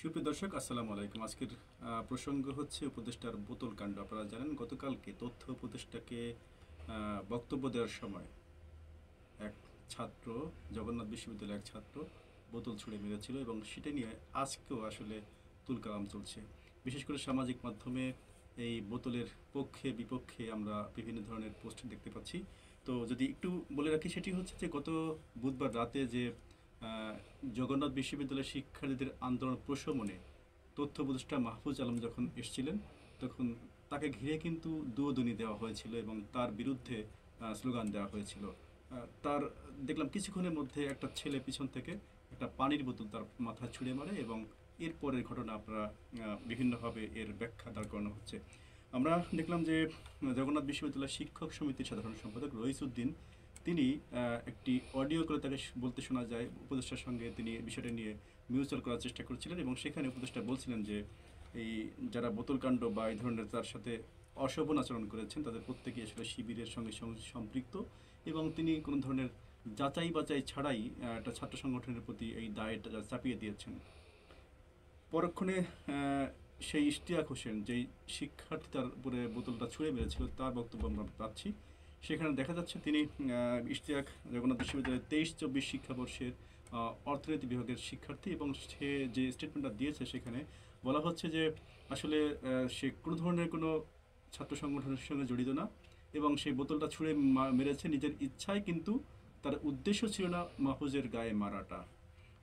সুপ্রিয় দর্শক, আসসালামু আলাইকুম। আজকের প্রসঙ্গ হচ্ছে উপদেষ্টার বোতল কাণ্ড। আপনারা জানেন গতকালকে তথ্য উপদেষ্টাকে বক্তব্য দেওয়ার সময় এক ছাত্র, জগন্নাথ বিশ্ববিদ্যালয়ের এক ছাত্র বোতল ছুঁড়ে মেরেছিল এবং সেটা নিয়ে আজকেও আসলে তুলকালাম চলছে। বিশেষ করে সামাজিক মাধ্যমে এই বোতলের পক্ষে বিপক্ষে আমরা বিভিন্ন ধরনের পোস্ট দেখতে পাচ্ছি। তো যদি একটু বলে রাখি, সেটি হচ্ছে যে গত বুধবার রাতে যে আহ, জগন্নাথ বিশ্ববিদ্যালয়ের শিক্ষার্থীদের আন্দোলন প্রশমনে তথ্য উপদেষ্টা মাহফুজ আলম যখন এসেছিলেন, তখন তাকে ঘিরে কিন্তু দুয়োদনি দেওয়া হয়েছিল এবং তার বিরুদ্ধে স্লোগান দেওয়া হয়েছিল। তার দেখলাম কিছুক্ষণের মধ্যে একটা ছেলে পিছন থেকে একটা পানির বোতল তার মাথায় ছুঁড়ে মারে এবং এরপরের ঘটনা আপনারা বিভিন্নভাবে এর ব্যাখ্যা দাঁড় করানো হচ্ছে। আমরা দেখলাম যে জগন্নাথ বিশ্ববিদ্যালয় শিক্ষক সমিতির সাধারণ সম্পাদক রইসউদ্দিন তিনি একটি অডিও করে তাকে বলতে শোনা যায় উপদেষ্টার সঙ্গে তিনি বিষয়টা নিয়ে মিউচুয়াল করার চেষ্টা করছিলেন এবং সেখানে উপদেষ্টা বলছিলেন যে এই যারা বোতলকাণ্ড বা এই ধরনের তার সাথে অশোভন আচরণ করেছেন তাদের প্রত্যেকেই আসলে শিবিরের সঙ্গে সম্পৃক্ত এবং তিনি কোনো ধরনের যাচাই বাছাই ছাড়াই একটা ছাত্র সংগঠনের প্রতি এই দায়টা চাপিয়ে দিয়েছেন। পরক্ষণে সেই ইশতিয়াক হোসেন যেই শিক্ষার্থী তার উপরে বোতলটা ছুঁড়ে মেরেছিল তার বক্তব্য আমরা পাচ্ছি। সেখানে দেখা যাচ্ছে তিনি ইশতিয়াক জগন্নাথ বিশ্ববিদ্যালয়ের 23-24 শিক্ষাবর্ষের অর্থনীতি বিভাগের শিক্ষার্থী এবং সে যে স্টেটমেন্টটা দিয়েছে সেখানে বলা হচ্ছে যে আসলে সে কোনো ধরনের কোনো ছাত্র সংগঠনের সঙ্গে জড়িত না এবং সেই বোতলটা ছুঁড়ে মেরেছে নিজের ইচ্ছায়, কিন্তু তার উদ্দেশ্য ছিল না মাহফুজের গায়ে মারাটা।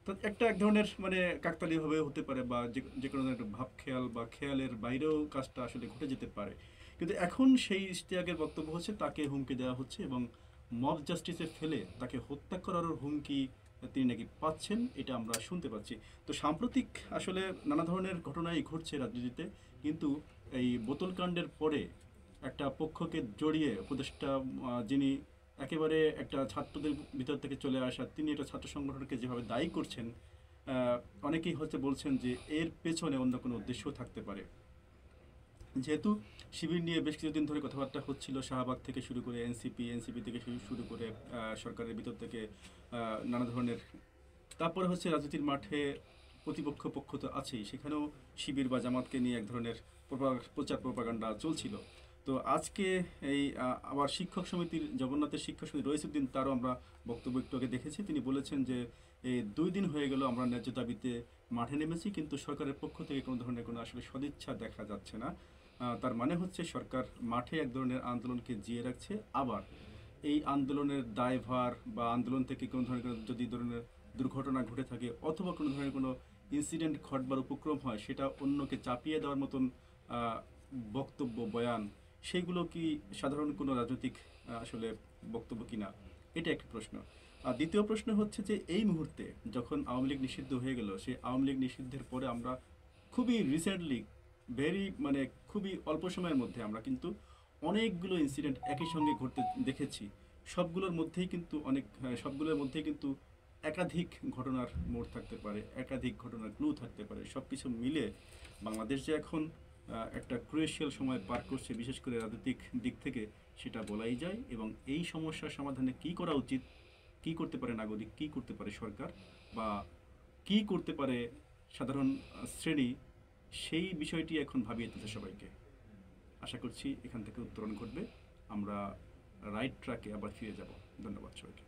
তো একটা এক ধরনের মানে কাকতালীয়ভাবে হতে পারে বা যে কোনো ধরনের ভাব খেয়াল বা খেয়ালের বাইরেও কাজটা আসলে ঘটে যেতে পারে। কিন্তু এখন সেই ইশতিয়াকের বক্তব্য হচ্ছে তাকে হুমকি দেওয়া হচ্ছে এবং মব জাস্টিসে ফেলে তাকে হত্যা করারও হুমকি তিনি নাকি পাচ্ছেন, এটা আমরা শুনতে পাচ্ছি। তো সাম্প্রতিক আসলে নানা ধরনের ঘটনাই ঘটছে রাজনীতিতে, কিন্তু এই বোতলকাণ্ডের পরে একটা পক্ষকে জড়িয়ে উপদেষ্টা যিনি একেবারে একটা ছাত্রদের ভিতর থেকে চলে আসা, তিনি একটা ছাত্র সংগঠনকে যেভাবে দায়ী করছেন, অনেকেই হচ্ছে বলছেন যে এর পেছনে অন্য কোনো উদ্দেশ্য থাকতে পারে। যেহেতু শিবির নিয়ে বেশ কিছুদিন ধরে কথাবার্তা হচ্ছিল, শাহবাগ থেকে শুরু করে এনসিপি থেকে শুরু করে সরকারের ভিতর থেকে নানা ধরনের, তারপরে হচ্ছে রাজনীতির মাঠে প্রতিপক্ষ পক্ষ তো আছেই, সেখানেও শিবির বা জামাতকে নিয়ে এক ধরনের প্রচার প্রপাগান্ডা চলছিল। তো আজকে এই আবার শিক্ষক সমিতির জগন্নাথের শিক্ষক সমিতি রইসউদ্দিন তারও আমরা বক্তব্য একটু আগে দেখেছি। তিনি বলেছেন যে এই 2 দিন হয়ে গেল আমরা ন্যায্য দাবিতে মাঠে নেমেছি, কিন্তু সরকারের পক্ষ থেকে কোনো ধরনের কোনো আসলে সদিচ্ছা দেখা যাচ্ছে না। তার মানে হচ্ছে সরকার মাঠে এক ধরনের আন্দোলনকে জিয়ে রাখছে, আবার এই আন্দোলনের দায়ভার বা আন্দোলন থেকে কোনো ধরনের যদি ধরনের দুর্ঘটনা ঘটে থাকে অথবা কোনো ধরনের কোনো ইনসিডেন্ট ঘটবার উপক্রম হয়, সেটা অন্যকে চাপিয়ে দেওয়ার মতন আহ, বক্তব্য বয়ান, সেইগুলো কি সাধারণ কোনো রাজনৈতিক আসলে বক্তব্য কিনা, এটা একটি প্রশ্ন। আর দ্বিতীয় প্রশ্ন হচ্ছে যে এই মুহূর্তে যখন আওয়ামী লীগ নিষিদ্ধ হয়ে গেল, সেই আওয়ামী লীগ নিষিদ্ধের পরে আমরা খুবই রিসেন্টলি মানে খুবই অল্প সময়ের মধ্যে আমরা কিন্তু অনেকগুলো ইনসিডেন্ট একই সঙ্গে ঘটতে দেখেছি। সবগুলোর মধ্যেই কিন্তু একাধিক ঘটনার মোড় থাকতে পারে, একাধিক ঘটনার ক্লু থাকতে পারে। সব কিছু মিলে বাংলাদেশ যে এখন একটা ক্রুয়েশিয়াল সময় পার করছে, বিশেষ করে রাজনৈতিক দিক থেকে, সেটা বলাই যায়। এবং এই সমস্যার সমাধানে কী করা উচিত, কী করতে পারে নাগরিক, কী করতে পারে সরকার, বা কী করতে পারে সাধারণ শ্রেণী, সেই বিষয়টি এখন ভাবিয়ে তুলছে সবাইকে। আশা করছি এখান থেকে উত্তরণ ঘটবে, আমরা রাইট ট্র্যাকে আবার ফিরে যাব। ধন্যবাদ সবাইকে।